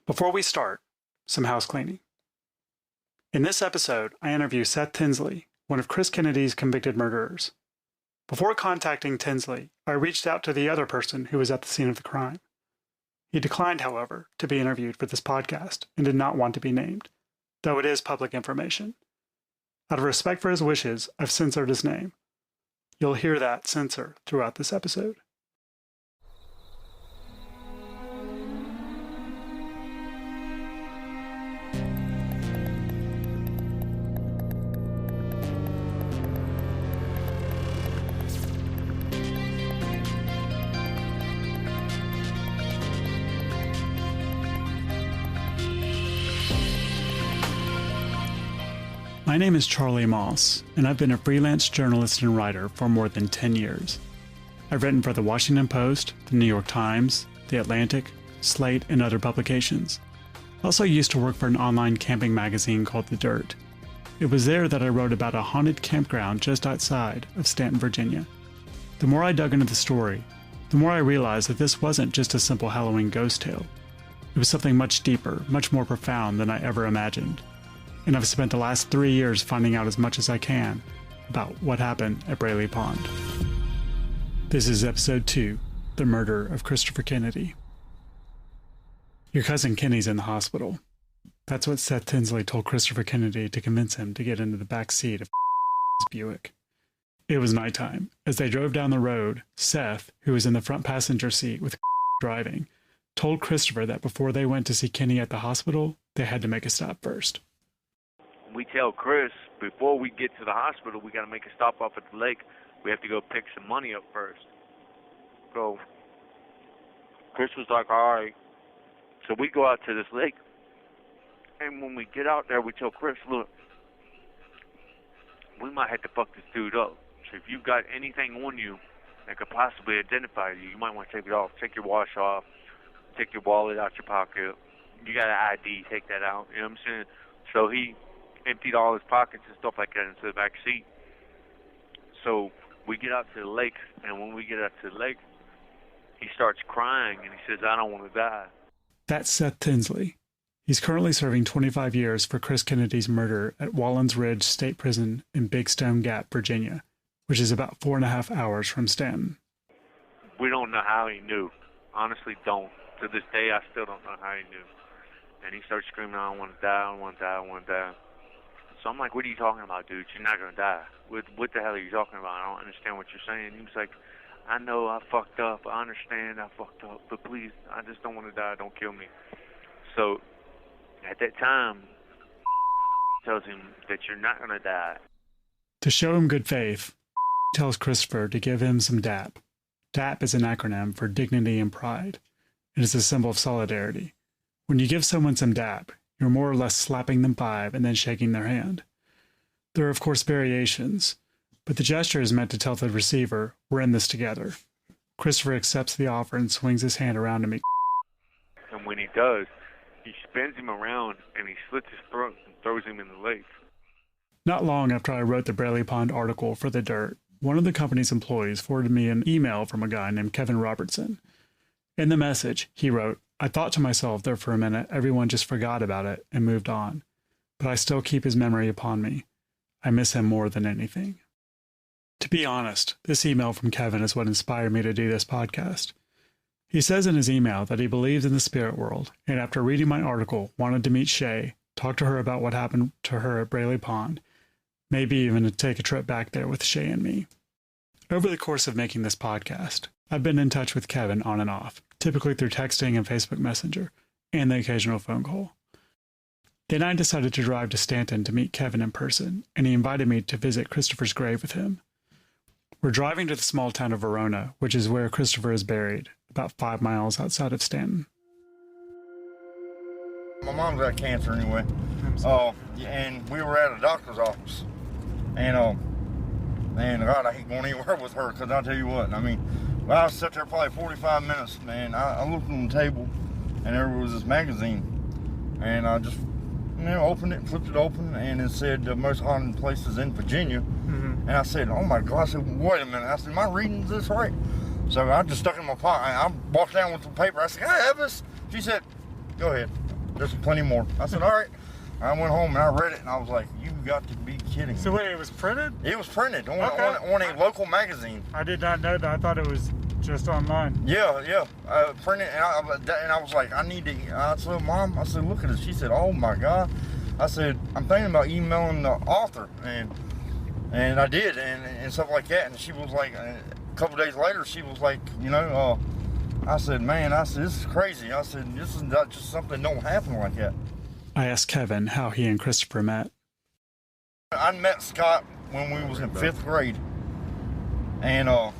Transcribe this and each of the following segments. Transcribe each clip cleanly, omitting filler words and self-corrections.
Before we start, some house cleaning. In this episode, I interview Seth Tinsley, one of Chris Kennedy's convicted murderers. Before contacting Tinsley, I reached out to the other person who was at the scene of the crime. He declined, however, to be interviewed for this podcast and did not want to be named, though it is public information. Out of respect for his wishes, I've censored his name. You'll hear that censor throughout this episode. My name is Charlie Moss, and I've been a freelance journalist and writer for more than 10 years. I've written for the Washington Post, the New York Times, the Atlantic, Slate, and other publications. I also used to work for an online camping magazine called The Dirt. It was there that I wrote about a haunted campground just outside of Staunton, Virginia. The more I dug into the story, the more I realized that this wasn't just a simple Halloween ghost tale. It was something much deeper, much more profound than I ever imagined. And I've spent the last 3 years finding out as much as I can about what happened at Braley Pond. This is episode 2, The Murder of Christopher Kennedy. Your cousin Kenny's in the hospital. That's what Seth Tinsley told Christopher Kennedy to convince him to get into the back seat of his Buick. It was nighttime. As they drove down the road, Seth, who was in the front passenger seat with driving, told Christopher that before they went to see Kenny at the hospital, they had to make a stop first. We tell Chris, before we get to the hospital, we got to make a stop off at the lake. We have to go pick some money up first. So Chris was like, all right. So we go out to this lake. And when we get out there, we tell Chris, look, we might have to fuck this dude up. So if you've got anything on you that could possibly identify you, you might want to take it off. Take your watch off. Take your wallet out your pocket. You got an ID, take that out. You know what I'm saying? So he emptied all his pockets and stuff like that into the back seat. So we get out to the lake, and when we get out to the lake, he starts crying, and he says, I don't want to die. That's Seth Tinsley. He's currently serving 25 years for Chris Kennedy's murder at Wallens Ridge State Prison in Big Stone Gap, Virginia, which is about 4.5 hours from Staunton. We don't know how he knew. Honestly, don't. To this day, I still don't know how he knew. And he starts screaming, I don't want to die, I don't want to die, I don't want to die. So I'm like, what are you talking about, dude? You're not going to die. What the hell are you talking about? I don't understand what you're saying. He was like, I know I fucked up. I understand I fucked up. But please, I just don't want to die. Don't kill me. So at that time, tells him that you're not going to die. To show him good faith, tells Christopher to give him some DAP. DAP is an acronym for dignity and pride. It is a symbol of solidarity. When you give someone some DAP, you're more or less slapping them 5 and then shaking their hand. There are, of course, variations, but the gesture is meant to tell the receiver, we're in this together. Christopher accepts the offer and swings his hand around to me. And when he does, he spins him around and he slits his throat and throws him in the lake. Not long after I wrote the Braley Pond article for The Dirt, one of the company's employees forwarded me an email from a guy named Kevin Robertson. In the message, he wrote, I thought to myself there for a minute, everyone just forgot about it and moved on. But I still keep his memory upon me. I miss him more than anything. To be honest, this email from Kevin is what inspired me to do this podcast. He says in his email that he believes in the spirit world, and after reading my article, wanted to meet Shay, talk to her about what happened to her at Braley Pond, maybe even to take a trip back there with Shay and me. Over the course of making this podcast, I've been in touch with Kevin on and off, typically through texting and Facebook Messenger, and the occasional phone call. Then I decided to drive to Staunton to meet Kevin in person, and he invited me to visit Christopher's grave with him. We're driving to the small town of Verona, which is where Christopher is buried, about 5 miles outside of Staunton. My mom's got cancer anyway, and we were at a doctor's office, and God, I hate going anywhere with her, because I'll tell you what, I mean, well, I sat there probably 45 minutes, man. I looked on the table, and there was this magazine, and I just, opened it, flipped it open, and it said most haunted places in Virginia. Mm-hmm. And I said, oh my God, I said, wait a minute. I said, am I reading this right? So I just stuck it in my pocket, and I walked down with the paper. I said, can I have this? She said, go ahead. there's plenty more. I said, all right. I went home and I read it and I was like, you got to be kidding me. So wait, it was printed? It was printed on a local magazine. I did not know that. I thought it was just online. Yeah. Printed, and I was like, I said, Mom, I said, look at this. She said, oh my God. I said, I'm thinking about emailing the author, and I did, and stuff like that. And she was like, a couple days later, she was like, I said, man, this is crazy. I said, this is not just something that don't happen like that. I asked Kevin how he and Christopher met. I met Scott when we was in 5th grade, and I'll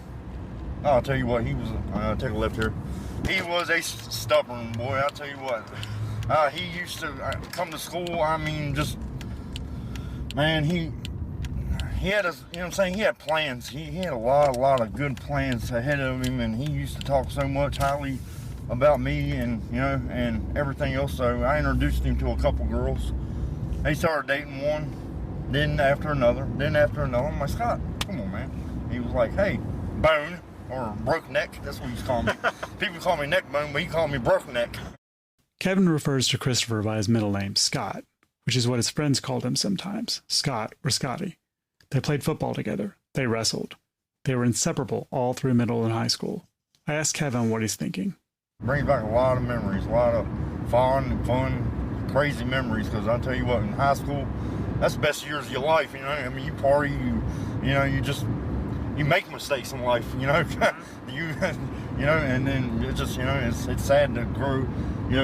tell you what, he was, take a left here, he was a stubborn boy, I'll tell you what. He used to come to school, I mean, just, man, he had, he had plans. He had a lot of good plans ahead of him, and he used to talk so much highly about me and, and everything else. So I introduced him to a couple girls. He started dating one, then after another. I'm like, Scott, come on, man. He was like, hey, Bone, or Broke Neck. That's what he used to call me. People call me Neck Bone, but he called me Broke Neck. Kevin refers to Christopher by his middle name, Scott, which is what his friends called him sometimes, Scott or Scotty. They played football together. They wrestled. They were inseparable all through middle and high school. I asked Kevin what he's thinking. Brings back a lot of memories, a lot of fun, crazy memories, because I'll tell you what, in high school, that's the best years of your life, I mean, you party, you make mistakes in life, and then it's just, it's sad to grow,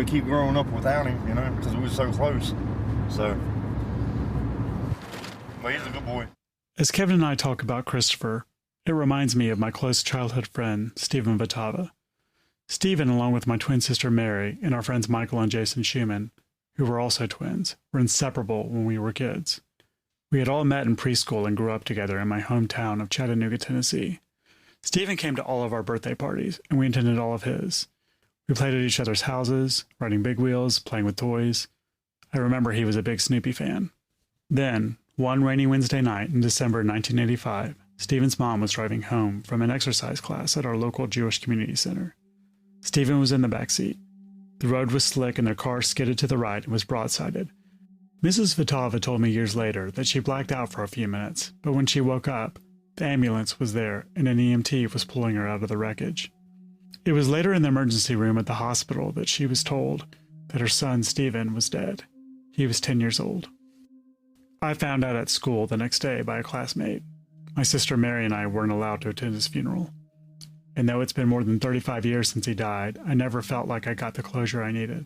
keep growing up without him, because we were so close. So, but he's a good boy. As Kevin and I talk about Christopher, it reminds me of my close childhood friend, Stephen Vitava. Stephen, along with my twin sister Mary and our friends Michael and Jason Schumann, who were also twins, were inseparable when we were kids. We had all met in preschool and grew up together in my hometown of Chattanooga, Tennessee. Stephen came to all of our birthday parties, and we attended all of his. We played at each other's houses, riding big wheels, playing with toys. I remember he was a big Snoopy fan. Then, one rainy Wednesday night in December 1985, Stephen's mom was driving home from an exercise class at our local Jewish community center. Stephen was in the back seat. The road was slick and their car skidded to the right and was broadsided. Mrs. Vitava told me years later that she blacked out for a few minutes, but when she woke up, the ambulance was there and an EMT was pulling her out of the wreckage. It was later in the emergency room at the hospital that she was told that her son Stephen was dead. He was 10 years old. I found out at school the next day by a classmate. My sister Mary and I weren't allowed to attend his funeral. And though it's been more than 35 years since he died, I never felt like I got the closure I needed.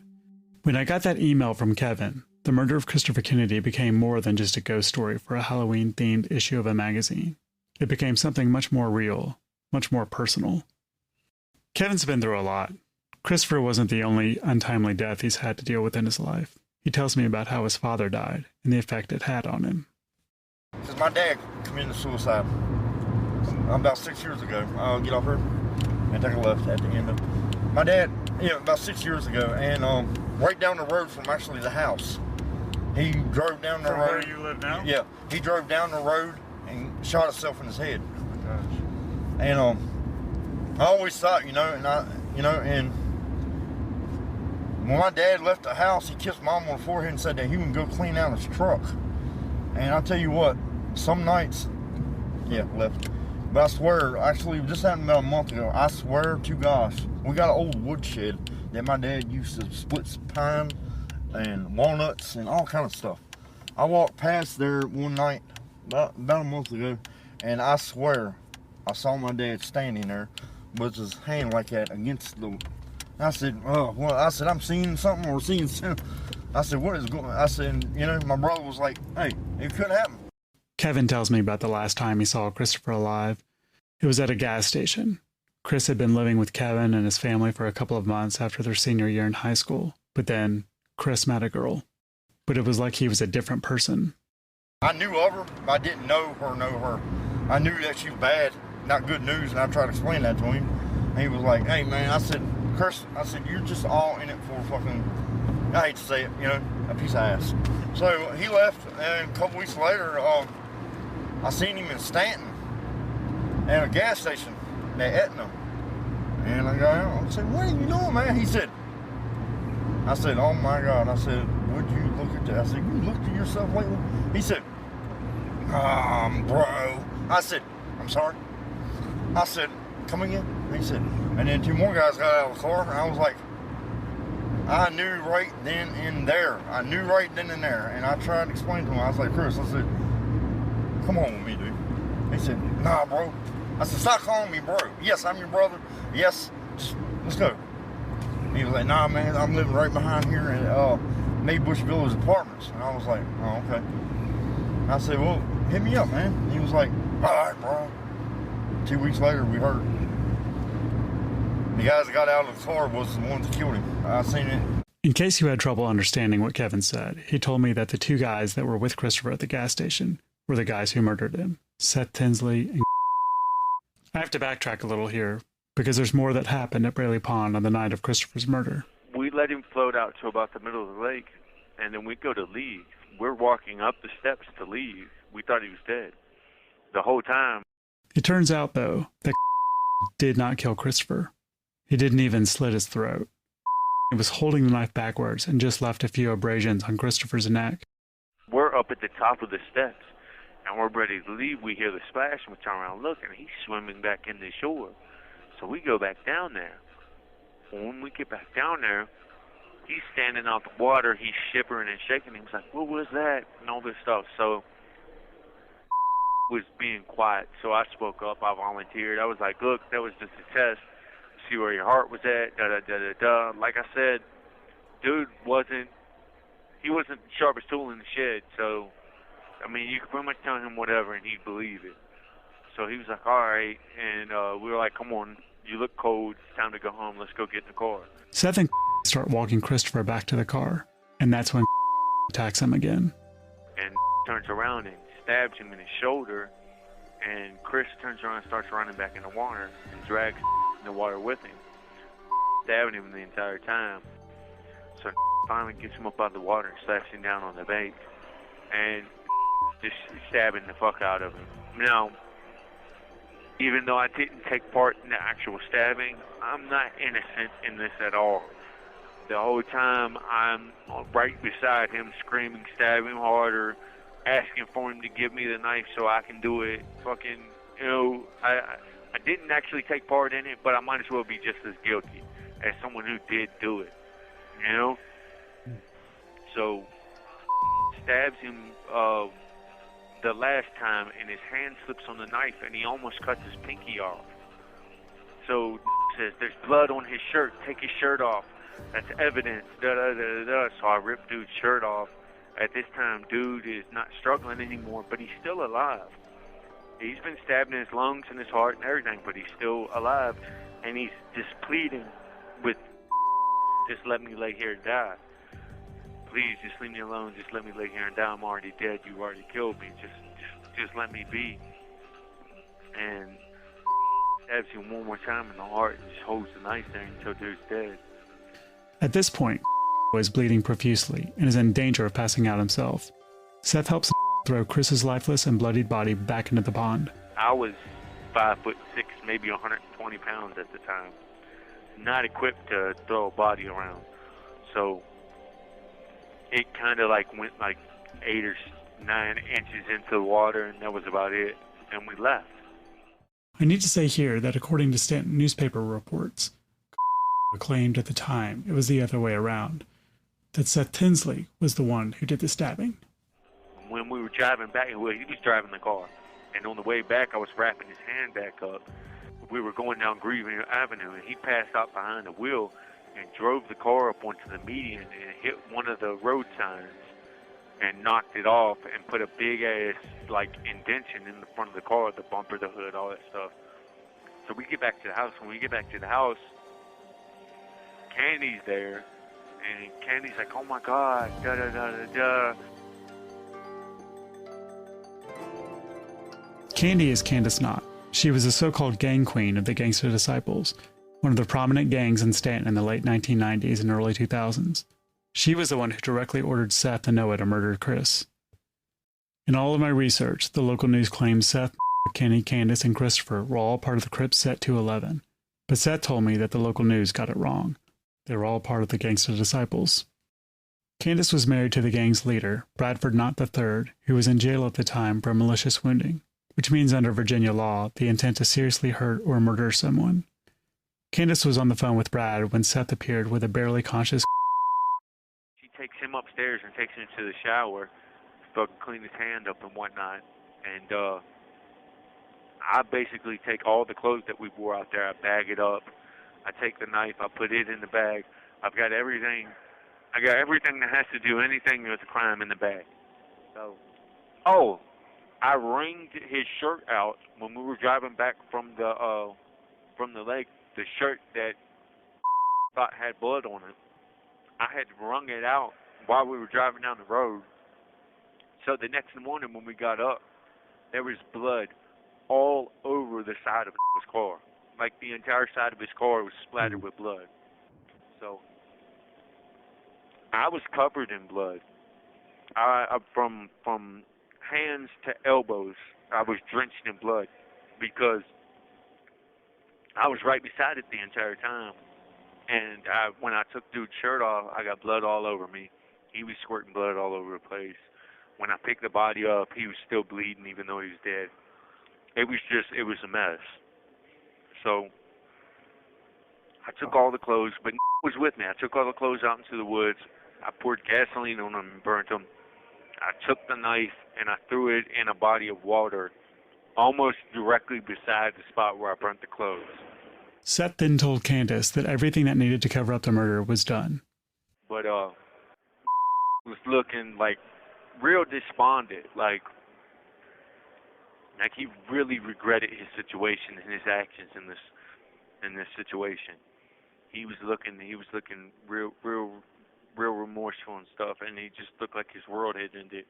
When I got that email from Kevin, the murder of Christopher Kennedy became more than just a ghost story for a Halloween-themed issue of a magazine. It became something much more real, much more personal. Kevin's been through a lot. Christopher wasn't the only untimely death he's had to deal with in his life. He tells me about how his father died and the effect it had on him. Because my dad committed suicide about 6 years ago. I'll get off here and take a left at the end of it. My dad, about 6 years ago, and right down the road from actually the house. He drove down the road. Where you live now? Yeah, he drove down the road and shot himself in his head. Oh my gosh. And I always thought, and when my dad left the house, he kissed Mom on the forehead and said that he would go clean out his truck. And I'll tell you what, some nights, left. But I swear, actually, this happened about a month ago. I swear to gosh, we got an old woodshed that my dad used to split pine and walnuts and all kind of stuff. I walked past there one night about a month ago, and I swear I saw my dad standing there with his hand like that against the. I said, I'm seeing something or seeing something. I said, what is going on? I said, my brother was like, hey, it could happen. Kevin tells me about the last time he saw Christopher alive. It was at a gas station. Chris had been living with Kevin and his family for a couple of months after their senior year in high school. But then Chris met a girl. But it was like he was a different person. I knew of her, but I didn't know her. I knew that she was bad, not good news, and I tried to explain that to him. And he was like, hey, man, I said, Chris, you're just all in it for fucking, I hate to say it, a piece of ass. So he left, and a couple weeks later, I seen him in Staunton at a gas station at Etna. And I said, what are you doing, man? He said, I said, oh my God. I said, would you look at that? I said, you looked at yourself lately? He said, bro. I said, I'm sorry. I said, come again? He said, and then two more guys got out of the car, and I was like, I knew right then and there. I knew right then and there. And I tried to explain to him. I was like, Chris, I said, come on with me, dude. He said, nah, bro. I said, stop calling me bro. Yes, I'm your brother. Yes, just, let's go. He was like, nah, man, I'm living right behind here in Maybush Village Apartments. And I was like, oh, okay. I said, well, hit me up, man. And he was like, all right, bro. 2 weeks later, we heard. The guys that got out of the car was the ones that killed him. I seen it. In case you had trouble understanding what Kevin said, he told me that the two guys that were with Christopher at the gas station were the guys who murdered him, Seth Tinsley and I have to backtrack a little here, because there's more that happened at Braley Pond on the night of Christopher's murder. We let him float out to about the middle of the lake, and then we go to leave. We're walking up the steps to leave. We thought he was dead. The whole time. It turns out, though, that did not kill Christopher. He didn't even slit his throat. He was holding the knife backwards and just left a few abrasions on Christopher's neck. We're up at the top of the steps, and we're ready to leave. We hear the splash, and we turn around and look, and he's swimming back in the shore. So we go back down there. When we get back down there, he's standing out the water. He's shivering and shaking. He was like, what was that? And all this stuff. So was being quiet. So I spoke up. I volunteered. I was like, look, that was just a test. See where your heart was at. Da-da-da-da-da. Like I said, dude wasn't the sharpest tool in the shed. So, I mean, you could pretty much tell him whatever, and he'd believe it. So he was like, all right. And we were like, come on. You look cold. It's time to go home. Let's go get in the car. Seth and start walking Christopher back to the car, and that's when attacks him again. And turns around and stabs him in his shoulder, and Chris turns around and starts running back in the water and drags in the water with him, stabbing him the entire time. So finally gets him up out of the water and slaps him down on the bank, and just stabbing the fuck out of him. Now, even though I didn't take part in the actual stabbing, I'm not innocent in this at all. The whole time I'm right beside him, screaming, stab him harder, asking for him to give me the knife so I can do it. Fucking, you know, I didn't actually take part in it, but I might as well be just as guilty as someone who did do it, you know? So, stabs him the last time, and his hand slips on the knife, and he almost cuts his pinky off. So, says, there's blood on his shirt, take his shirt off. That's evidence, da-da-da-da-da. So I ripped dude's shirt off. At this time, dude is not struggling anymore, but he's still alive. He's been stabbed in his lungs and his heart and everything, but he's still alive, and he's just pleading with, just let me lay here and die. Please, just leave me alone. Just let me lay here and die. I'm already dead. You already killed me. Just let me be. And stabs him one more time in the heart and just holds the knife there until dude's dead. At this point, is bleeding profusely and is in danger of passing out himself. Seth helps throw Chris's lifeless and bloodied body back into the pond. I was 5'6", maybe 120 pounds at the time. Not equipped to throw a body around. So it kind of like went like 8 or 9 inches into the water, and that was about it. And we left. I need to say here that according to Staunton newspaper reports, claimed at the time it was the other way around, that Seth Tinsley was the one who did the stabbing. When we were driving back, well, he was driving the car, and on the way back, I was wrapping his hand back up. We were going down Grieving Avenue, and he passed out behind the wheel and drove the car up onto the median and hit one of the road signs and knocked it off and put a big-ass, like, indentation in the front of the car, the bumper, the hood, all that stuff. So we get back to the house. When we get back to the house, Candy's there, and Candy's like, oh my God, da-da-da-da-da. Candy is Candace Knott. She was a so-called gang queen of the Gangsta Disciples, one of the prominent gangs in Staunton in the late 1990s and early 2000s. She was the one who directly ordered Seth and Noah to murder Chris. In all of my research, the local news claims Seth, Kenny, Candace, and Christopher were all part of the Crips set 211, but Seth told me that the local news got it wrong. They were all part of the Gangsta Disciples. Candace was married to the gang's leader, Bradford Knott III, who was in jail at the time for malicious wounding, which means under Virginia law, the intent to seriously hurt or murder someone. Candace was on the phone with Brad when Seth appeared with a barely conscious. She takes him upstairs and takes him to the shower, fucking clean his hand up and whatnot. And I basically take all the clothes that we wore out there, I bag it up. I take the knife, I put it in the bag. I've got everything. I got everything that has to do anything with the crime in the bag. So, I wringed his shirt out when we were driving back from the lake. The shirt that thought had blood on it, I had wrung it out while we were driving down the road. So the next morning when we got up, there was blood all over the side of his car. Like the entire side of his car was splattered with blood. So I was covered in blood. From hands to elbows, I was drenched in blood because I was right beside it the entire time. And when I took dude's shirt off, I got blood all over me. He was squirting blood all over the place. When I picked the body up, he was still bleeding even though he was dead. It was a mess. So I took all the clothes, but was with me. I took all the clothes out into the woods. I poured gasoline on them and burnt them. I took the knife and I threw it in a body of water almost directly beside the spot where I burnt the clothes. Seth then told Candace that everything that needed to cover up the murder was done. But was looking like real despondent, like he really regretted his situation and his actions in this situation. He was looking real remorseful and stuff, and he just looked like his world had ended.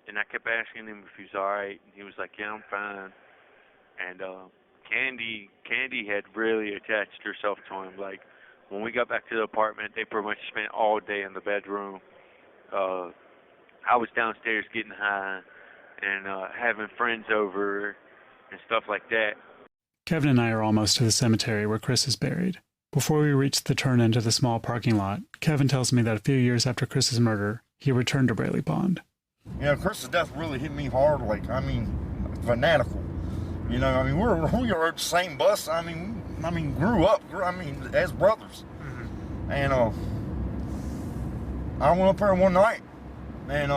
And I kept asking him if he was all right, and he was like, "Yeah, I'm fine." And Candy had really attached herself to him. Like when we got back to the apartment, they pretty much spent all day in the bedroom. I was downstairs getting high and having friends over and stuff like that. Kevin and I are almost to the cemetery where Chris is buried. Before we reach the turn into the small parking lot, Kevin tells me that a few years after Chris's murder, he returned to Braley Pond. You know, Chris's death really hit me hard, fanatical. You know, we rode the same bus. Grew up, as brothers. Mm-hmm. And I went up there one night, and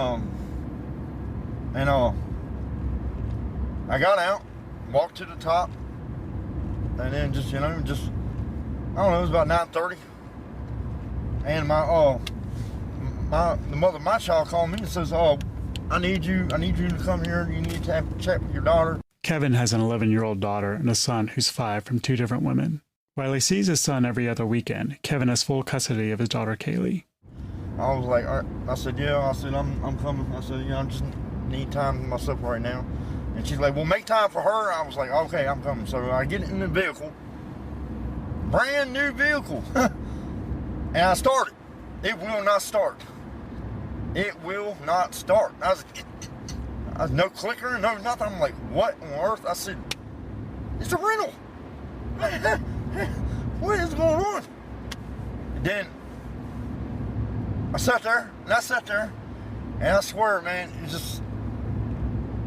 I got out, walked to the top, and then I don't know, it was about 9:30, and the mother of my child called me and says, I need you to come here, you need to have a chat with your daughter. Kevin has an 11-year-old daughter and a son who's 5 from 2 different women. While he sees his son every other weekend, Kevin has full custody of his daughter Kaylee. I was like, all right. I said, yeah, I'm coming. I said, I just need time for myself right now. And she's like, well, make time for her. I was like, okay, I'm coming. So I get in the vehicle, brand new vehicle, and I started. It will not start. It will not start. I was no clicker, no nothing. I'm like, what on earth? I said, it's a rental. What is going on? And then I sat there, and I swear, man,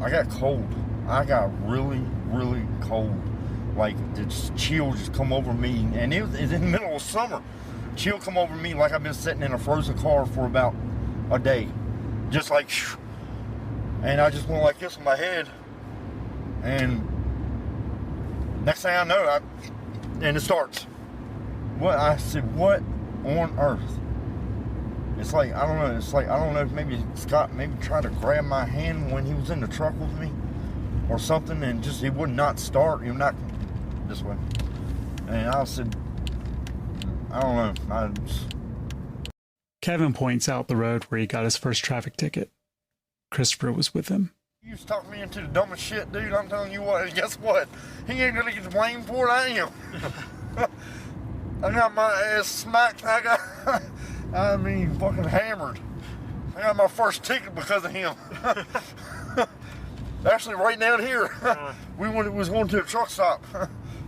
I got cold. I got really, really cold. Like, the chill just come over me, and it was in the middle of summer. Chill come over me like I've been sitting in a frozen car for about a day. Just like, and I just went like this in my head, and next thing I know, and it starts. I said, what on earth? It's like, I don't know if maybe Scott tried to grab my hand when he was in the truck with me or something, and just, it would not start. He would not, this way. And I said, I don't know. Kevin points out the road where he got his first traffic ticket. Christopher was with him. You used to talk me into the dumbest shit, dude. I'm telling you what, and guess what? He ain't gonna get the blame for it, I am. I got my ass smacked. Fucking hammered. I got my first ticket because of him. Actually, right down here. We was going to a truck stop.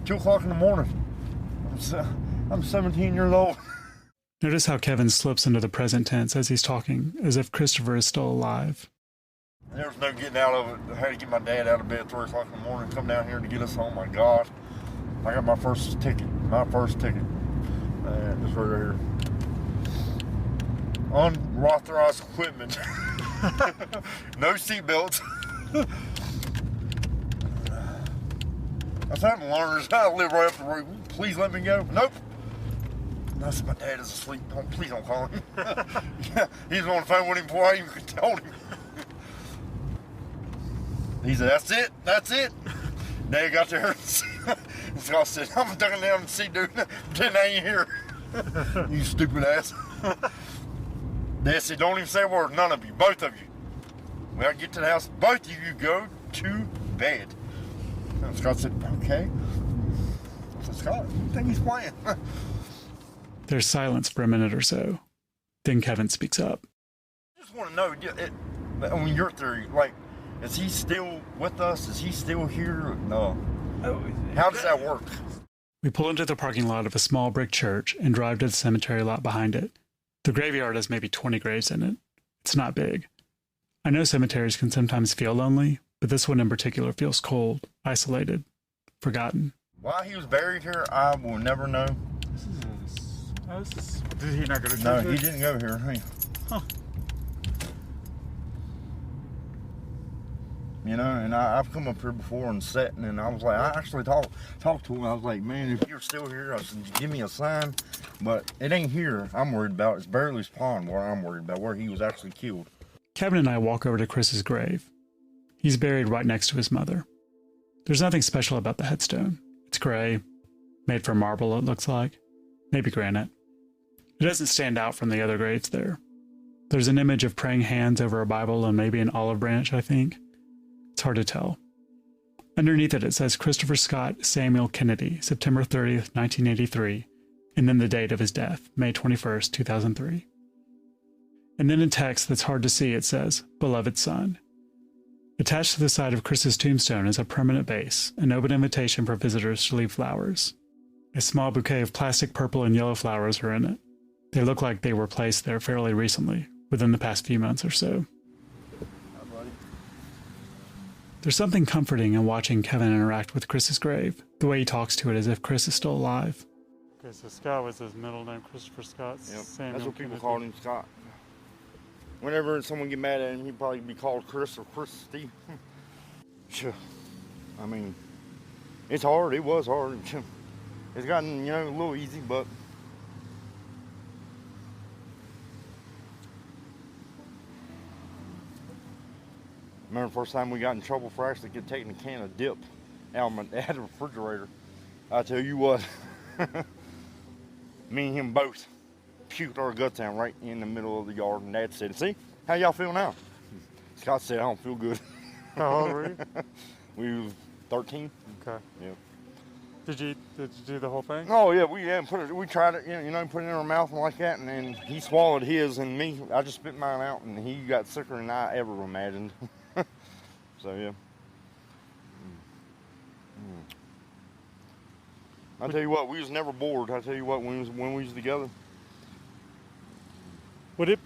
2 o'clock in the morning. I'm 17 years old. Notice how Kevin slips into the present tense as he's talking, as if Christopher is still alive. There was no getting out of it. I had to get my dad out of bed at 3 o'clock in the morning, come down here to get us home. My God. I got my first ticket. It's right here. Unauthorized equipment. No seatbelts. I was having learners. I live right up the road. Please let me go. Nope. I said, my dad is asleep. Please don't call him. Yeah, he's on the phone with him before I even told him. He said, that's it. Dad got there. So I said, I'm ducking down and see, dude. Pretend I ain't here. You stupid ass. Dad said, don't even say a word. None of you. Both of you. When I get to the house, both of you go to bed. And Scott said, okay. I said, Scott, I think he's playing. There's silence for a minute or so. Then Kevin speaks up. I just want to know, on your theory, like, is he still with us? Is he still here? No. How does that work? We pull into the parking lot of a small brick church and drive to the cemetery lot behind it. The graveyard has maybe 20 graves in it. It's not big. I know cemeteries can sometimes feel lonely, but this one in particular feels cold, isolated, forgotten. Why he was buried here, I will never know. Did he not go to church? No, he didn't go here. Huh. You know, and I've come up here before and sat, and I was like, I actually talked to him. I was like, man, if you're still here, I said, give me a sign. But it ain't here I'm worried about. It's Braley Pond where I'm worried about, where he was actually killed. Kevin and I walk over to Chris's grave. He's buried right next to his mother. There's nothing special about the headstone. It's gray, made from marble it looks like, maybe granite. It doesn't stand out from the other graves there. There's an image of praying hands over a Bible and maybe an olive branch, I think. It's hard to tell. Underneath it says Christopher Scott Samuel Kennedy, September 30th, 1983, and then the date of his death, May 21st, 2003. And then in text that's hard to see it says, Beloved Son. Attached to the side of Chris's tombstone is a permanent vase, an open invitation for visitors to leave flowers. A small bouquet of plastic purple and yellow flowers are in it. They look like they were placed there fairly recently, within the past few months or so. There's something comforting in watching Kevin interact with Chris's grave, the way he talks to it as if Chris is still alive. Okay, so Scott was his middle name, Christopher Scott. Yep, Samuel that's what people Kennedy. called him, Scott. Whenever someone get mad at him, he'd probably be called Chris or Christy. Sure. I mean, it's hard. It was hard. It's gotten, a little easy, but remember the first time we got in trouble for actually taking a can of dip out of the refrigerator. I tell you what, me and him both puked our guts out right in the middle of the yard, and Dad said, see, how y'all feel now? Scott said, I don't feel good. How old were you? We was 13. Okay. Yeah. Did you do the whole thing? Oh yeah, we tried it, put it in our mouth and like that, and then he swallowed his, and I just spit mine out, and he got sicker than I ever imagined. So yeah. I tell you what, we was never bored. I tell you what, when we was together. Would it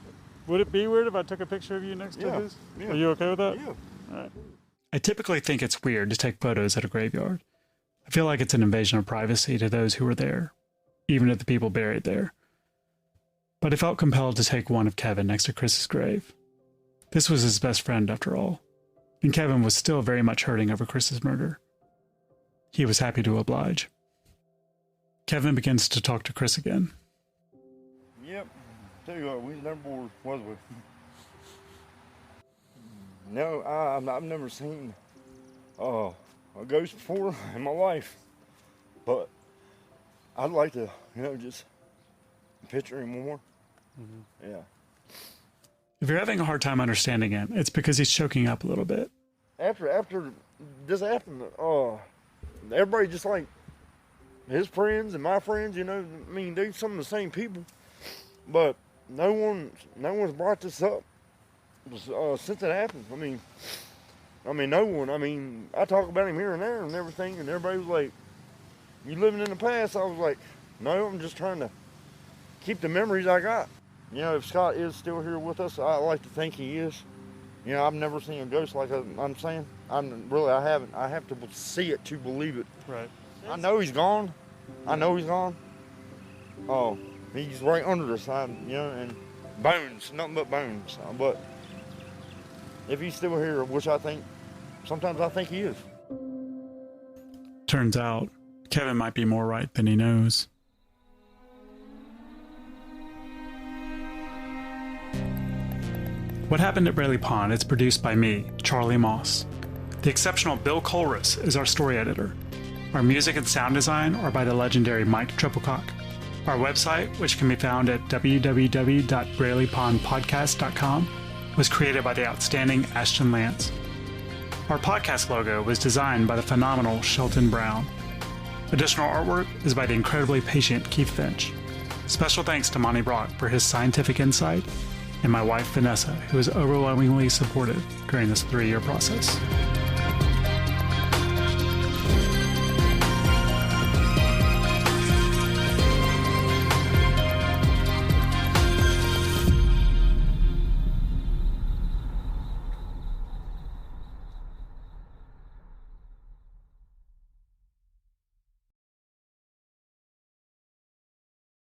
be weird if I took a picture of you next to his? Yeah. Are you okay with that? Yeah. All right. I typically think it's weird to take photos at a graveyard. I feel like it's an invasion of privacy to those who were there, even to the people buried there. But I felt compelled to take one of Kevin next to Chris's grave. This was his best friend, after all, and Kevin was still very much hurting over Chris's murder. He was happy to oblige. Kevin begins to talk to Chris again. Yep. Tell you what, we was never bored, was we? No, I've never seen a ghost before in my life, but I'd like to, just picture him more. Mm-hmm. Yeah. If you're having a hard time understanding him, it's because he's choking up a little bit. After this happened, everybody just like his friends and my friends, they're some of the same people, but no one's brought this up since it happened. I mean, no one. I talk about him here and there and everything, and everybody was like, "You living in the past?" I was like, "No, I'm just trying to keep the memories I got. You know, if Scott is still here with us, I like to think he is. You know, I've never seen a ghost like I'm saying. I haven't. I have to see it to believe it. Right. I know he's gone. Oh, he's right under us, you know, and bones, nothing but bones. But if he's still here, which sometimes I think he is. Turns out, Kevin might be more right than he knows. What Happened at Braley Pond is produced by me, Charlie Moss. The exceptional Bill Colrus is our story editor. Our music and sound design are by the legendary Mike Trebilcock. Our website, which can be found at www.braleypondpodcast.com, was created by the outstanding Ashton Lance. Our podcast logo was designed by the phenomenal Shelton Brown. Additional artwork is by the incredibly patient Keith Finch. Special thanks to Monty Brock for his scientific insight, and my wife Vanessa, who was overwhelmingly supportive during this 3-year process.